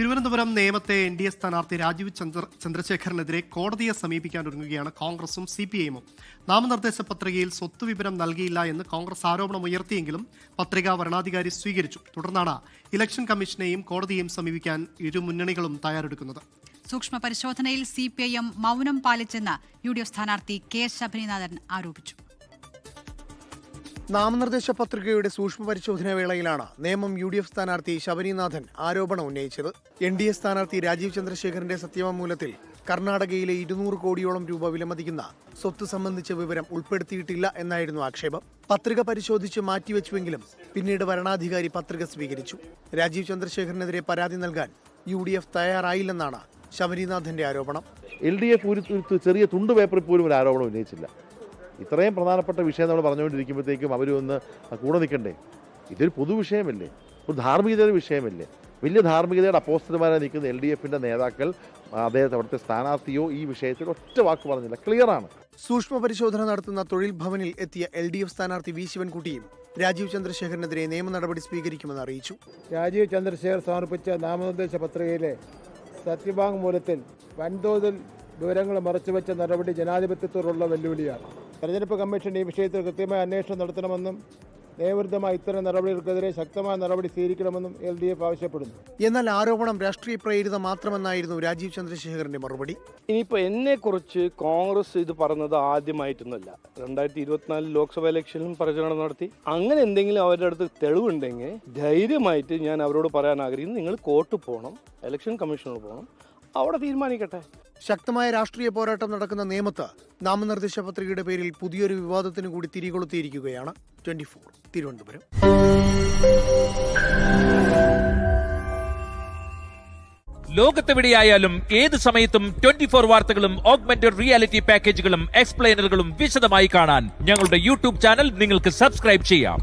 Thiruvananthapuram നേമത്തെ NDA സ്ഥാനാർത്ഥി രാജീവ് ചന്ദ്രശേഖരനെതിരെ കോടതിയെ സമീപിക്കാനൊരുങ്ങുകയാണ് കോൺഗ്രസും CPIഎമ്മും. നാമനിർദ്ദേശ പത്രികയിൽ സ്വത്ത് വിവരം നൽകിയില്ല എന്ന് കോൺഗ്രസ് ആരോപണമുയർത്തിയെങ്കിലും പത്രിക വരണാധികാരി സ്വീകരിച്ചു. തുടർന്നാണ് ഇലക്ഷൻ കമ്മീഷനെയും കോടതിയെയും സമീപിക്കാൻ ഇരു മുന്നണികളും തയ്യാറെടുക്കുന്നത്. സൂക്ഷ്മ പരിശോധനയിൽ CPIഎം മൗനം പാലിച്ചെന്ന് UDF സ്ഥാനാർത്ഥി K. ശബരിനാഥൻ ആരോപിച്ചു. നാമനിർദ്ദേശ പത്രികയുടെ സൂക്ഷ്മ പരിശോധനാ വേളയിലാണ് നേമം UDF സ്ഥാനാർത്ഥി ശബരിനാഥൻ ആരോപണം ഉന്നയിച്ചത്. NDA സ്ഥാനാർത്ഥി രാജീവ് ചന്ദ്രശേഖരന്റെ സത്യവാങ്മൂലത്തിൽ കർണാടകയിലെ 200 കോടിയോളം രൂപ വിലമതിക്കുന്ന സ്വത്ത് സംബന്ധിച്ച വിവരം ഉൾപ്പെടുത്തിയിട്ടില്ല എന്നായിരുന്നു ആക്ഷേപം. പത്രിക പരിശോധിച്ച് മാറ്റിവെച്ചുവെങ്കിലും പിന്നീട് വരണാധികാരി പത്രിക സ്വീകരിച്ചു. രാജീവ് ചന്ദ്രശേഖരനെതിരെ പരാതി നൽകാൻ UDF തയ്യാറായില്ലെന്നാണ് ശബരിനാഥന്റെ ആരോപണം. LDF ഒരു ചെറിയ തുണ്ട് പേപ്പറിൽ പോലും ഒരു ആരോപണം ഉന്നയിച്ചില്ല. ഇത്രയും പ്രധാനപ്പെട്ട വിഷയം നമ്മൾ പറഞ്ഞുകൊണ്ടിരിക്കുമ്പോഴത്തേക്കും അവരൊന്ന് കൂടെ നിൽക്കണ്ടേ? ഇതൊരു പൊതുവിഷയമല്ലേ, ഒരു ധാർമ്മികതയുടെ വിഷയമല്ലേ? വലിയ ധാർമ്മികതയുടെ അപ്പോസ്തലന്മാരായി നിൽക്കുന്ന LDFന്റെ നേതാക്കൾ അദ്ദേഹത്തെ അവിടുത്തെ സ്ഥാനാർത്ഥിയോ ഈ വിഷയത്തിൽ ഒറ്റ വാക്ക് പറഞ്ഞില്ല. ക്ലിയറാണ്. സൂക്ഷ്മ പരിശോധന നടത്തുന്ന തൊഴിൽ ഭവനിൽ എത്തിയ LDF സ്ഥാനാർത്ഥി V. ശിവൻകുട്ടിയും രാജീവ് ചന്ദ്രശേഖരനെതിരെ നിയമ നടപടി സ്വീകരിക്കുമെന്ന് അറിയിച്ചു. രാജീവ് ചന്ദ്രശേഖർ സമർപ്പിച്ച നാമനിർദ്ദേശ പത്രികയിലെ സത്യവാങ്മൂലത്തിൽ വൻതോതിൽ വിവരങ്ങൾ മറച്ചുവെച്ച നടപടി ജനാധിപത്യത്തോടുള്ള വെല്ലുവിളിയാണ്. തെരഞ്ഞെടുപ്പ് കമ്മീഷൻ ഈ വിഷയത്തിൽ കൃത്യമായ അന്വേഷണം നടത്തണമെന്നും നിയമവിരുദ്ധമായ ഇത്തരം നടപടികൾക്കെതിരെ ശക്തമായ നടപടി സ്വീകരിക്കണമെന്നും LDF ആവശ്യപ്പെടുന്നു. എന്നാൽ ആരോപണം രാഷ്ട്രീയ പ്രേരിത മാത്രമെന്നായിരുന്നു രാജീവ് ചന്ദ്രശേഖരന്റെ മറുപടി. ഇനിയിപ്പോൾ എന്നെക്കുറിച്ച് കോൺഗ്രസ് ഇത് പറഞ്ഞത് ആദ്യമായിട്ടൊന്നുമല്ല. 2024 ലോക്സഭ ഇലക്ഷനിലും പ്രചരണം നടത്തി. അങ്ങനെ എന്തെങ്കിലും അവരുടെ അടുത്ത് തെളിവുണ്ടെങ്കിൽ ധൈര്യമായിട്ട് ഞാൻ അവരോട് പറയാൻ ആഗ്രഹിക്കുന്നു, നിങ്ങൾ കോർട്ട് പോകണം, ഇലക്ഷൻ കമ്മീഷനോട് പോകണം, അവിടെ തീരുമാനിക്കട്ടെ. ശക്തമായ രാഷ്ട്രീയ പോരാട്ടം നടക്കുന്ന നേമത്ത് നാമനിർദ്ദേശ പത്രികയുടെ പേരിൽ പുതിയൊരു വിവാദത്തിന് കൂടി തിരികൊളുത്തിയിരിക്കുകയാണ്. 24 തിരുവനന്തപുരം. ലോകത്തെവിടെയായാലും ഏത് സമയത്തും 24 വാർത്തകളും ഓഗ്മെന്റഡ് റിയാലിറ്റി പാക്കേജുകളും എക്സ്പ്ലെയിനറുകളും വിശദമായി കാണാൻ ഞങ്ങളുടെ YouTube ചാനൽ നിങ്ങൾക്ക് സബ്സ്ക്രൈബ് ചെയ്യാം.